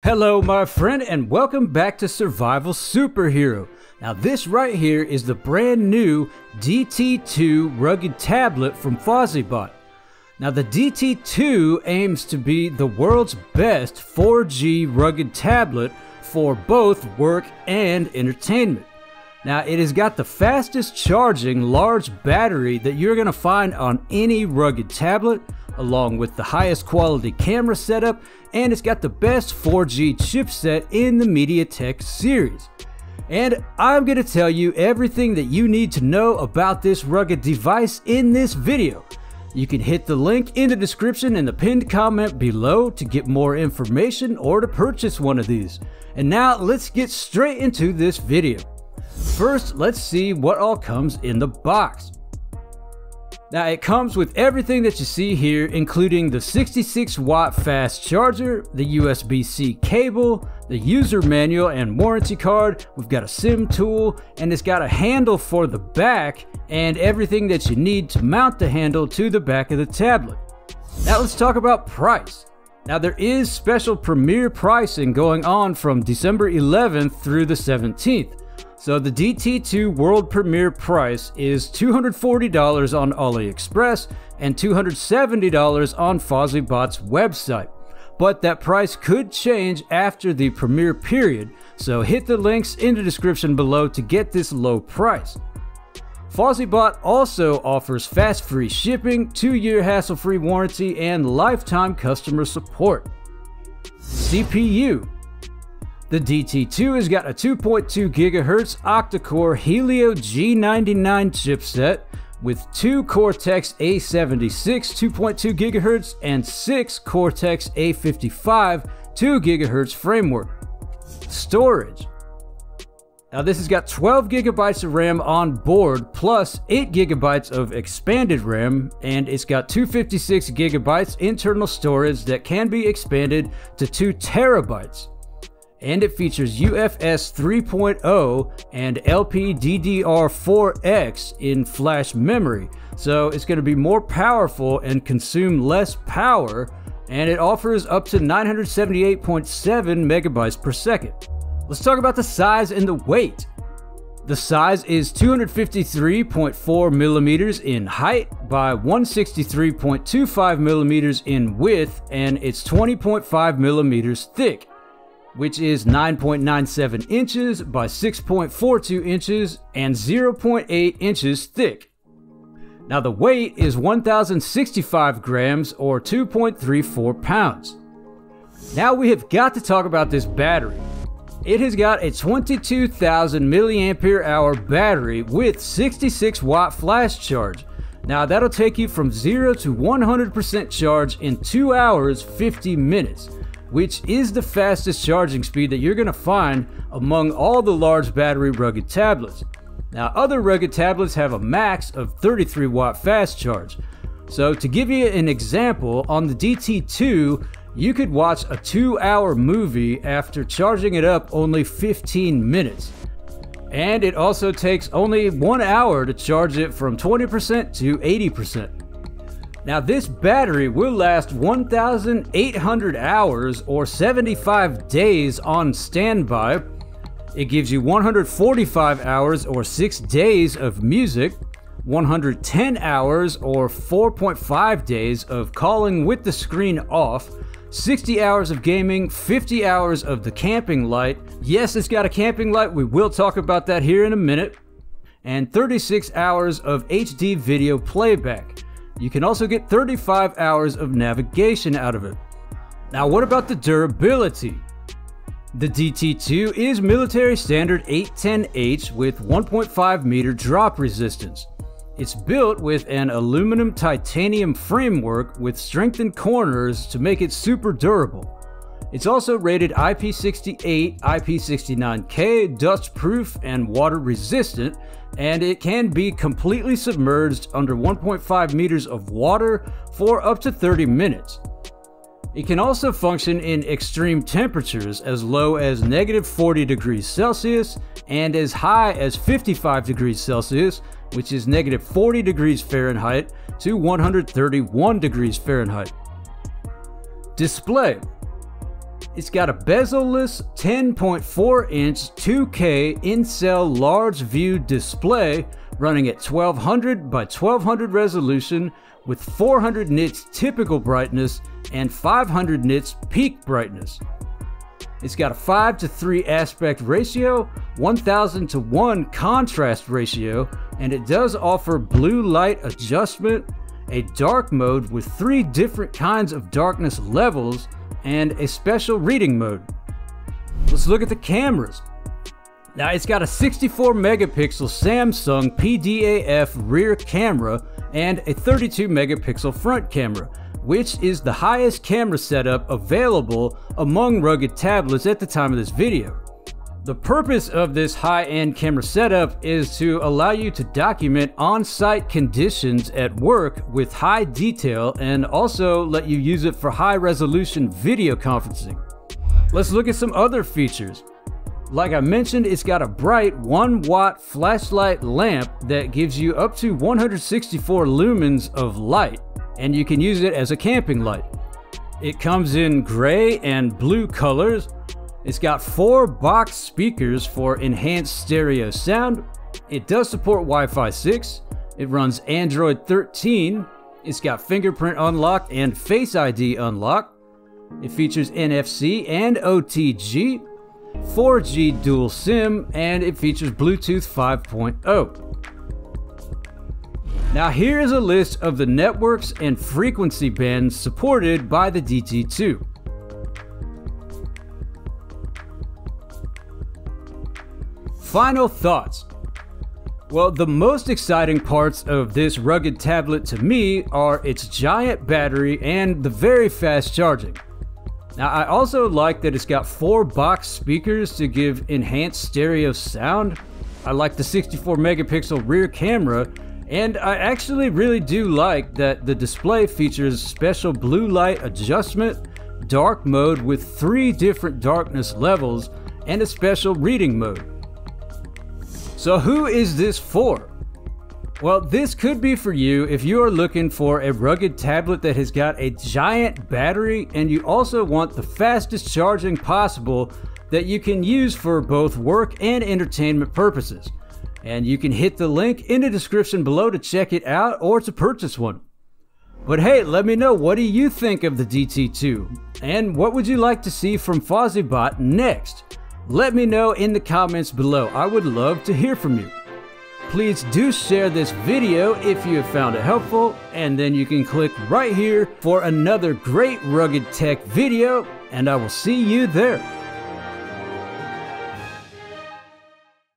Hello my friend, and welcome back to Survival Superhero. Now this right here is the brand new DT2 rugged tablet from Fossibot. Now the DT2 aims to be the world's best 4G rugged tablet for both work and entertainment. Now it has got the fastest charging large battery that you're going to find on any rugged tablet, along with the highest quality camera setup, and it's got the best 4G chipset in the MediaTek series. And I'm going to tell you everything that you need to know about this rugged device in this video. You can hit the link in the description and the pinned comment below to get more information or to purchase one of these. And now let's get straight into this video. First, let's see what all comes in the box. Now it comes with everything that you see here, including the 66 watt fast charger, the USB-C cable, the user manual and warranty card. We've got a SIM tool, and it's got a handle for the back and everything that you need to mount the handle to the back of the tablet. Now let's talk about price. Now there is special premiere pricing going on from December 11th through the 17th. So the DT2 world premiere price is $240 on AliExpress and $270 on Fossibot's website. But that price could change after the premiere period, so hit the links in the description below to get this low price. Fossibot also offers fast free shipping, 2-year hassle-free warranty, and lifetime customer support. CPU. The DT2 has got a 2.2 GHz octa-core Helio G99 chipset with 2 Cortex A76 2.2 GHz and 6 Cortex A55 2 GHz framework. Storage. Now this has got 12 GB of RAM on board plus 8 GB of expanded RAM, and it's got 256 GB internal storage that can be expanded to 2 TB. And it features UFS 3.0 and LPDDR4X in flash memory, so it's going to be more powerful and consume less power, and it offers up to 978.7 megabytes per second. Let's talk about the size and the weight. The size is 253.4 millimeters in height by 163.25 millimeters in width, and it's 20.5 millimeters thick, which is 9.97 inches by 6.42 inches and 0.8 inches thick. Now the weight is 1,065 grams or 2.34 pounds. Now we have got to talk about this battery. It has got a 22,000 milliampere hour battery with 66 watt flash charge. Now that'll take you from 0 to 100% charge in 2 hours 50 minutes. Which is the fastest charging speed that you're going to find among all the large battery rugged tablets. Now other rugged tablets have a max of 33 watt fast charge. So to give you an example, on the DT2 you could watch a 2-hour movie after charging it up only 15 minutes. And it also takes only 1 hour to charge it from 20% to 80%. Now this battery will last 1,800 hours or 75 days on standby. It gives you 145 hours or 6 days of music, 110 hours or 4.5 days of calling with the screen off, 60 hours of gaming, 50 hours of the camping light. Yes, it's got a camping light, we will talk about that here in a minute, and 36 hours of HD video playback. You can also get 35 hours of navigation out of it. Now what about the durability? The DT2 is military standard 810H with 1.5 meter drop resistance. It's built with an aluminum titanium framework with strengthened corners to make it super durable. It's also rated IP68, IP69K, dust proof and water resistant, and it can be completely submerged under 1.5 meters of water for up to 30 minutes. It can also function in extreme temperatures as low as -40 degrees Celsius and as high as 55 degrees Celsius, which is -40 degrees Fahrenheit to 131 degrees Fahrenheit. Display. It's got a bezel-less 10.4-inch 2K in-cell large view display running at 1200 by 1200 resolution with 400 nits typical brightness and 500 nits peak brightness. It's got a 5:3 aspect ratio, 1000:1 contrast ratio, and it does offer blue light adjustment, a dark mode with 3 different kinds of darkness levels, and a special reading mode. Let's look at the cameras. Now it's got a 64 megapixel Samsung PDAF rear camera and a 32 megapixel front camera, which is the highest camera setup available among rugged tablets at the time of this video. The purpose of this high-end camera setup is to allow you to document on-site conditions at work with high detail and also let you use it for high-resolution video conferencing. Let's look at some other features. Like I mentioned, it's got a bright 1-watt flashlight lamp that gives you up to 164 lumens of light, and you can use it as a camping light. It comes in gray and blue colors. It's got 4 box speakers for enhanced stereo sound. It does support Wi-Fi 6. It runs Android 13. It's got fingerprint unlock and Face ID unlock. It features NFC and OTG, 4G dual SIM, and it features Bluetooth 5.0. Now here is a list of the networks and frequency bands supported by the DT2. Final thoughts. Well, the most exciting parts of this rugged tablet to me are its giant battery and the very fast charging. Now I also like that it's got 4 box speakers to give enhanced stereo sound. I like the 64 megapixel rear camera, and I actually really do like that the display features special blue light adjustment, dark mode with 3 different darkness levels, and a special reading mode. So who is this for? Well, this could be for you if you are looking for a rugged tablet that has got a giant battery and you also want the fastest charging possible that you can use for both work and entertainment purposes. And you can hit the link in the description below to check it out or to purchase one. But hey, let me know, what do you think of the DT2? And what would you like to see from Fossibot next? Let me know in the comments below. I would love to hear from you. Please do share this video if you have found it helpful, and then you can click right here for another great rugged tech video, and I will see you there.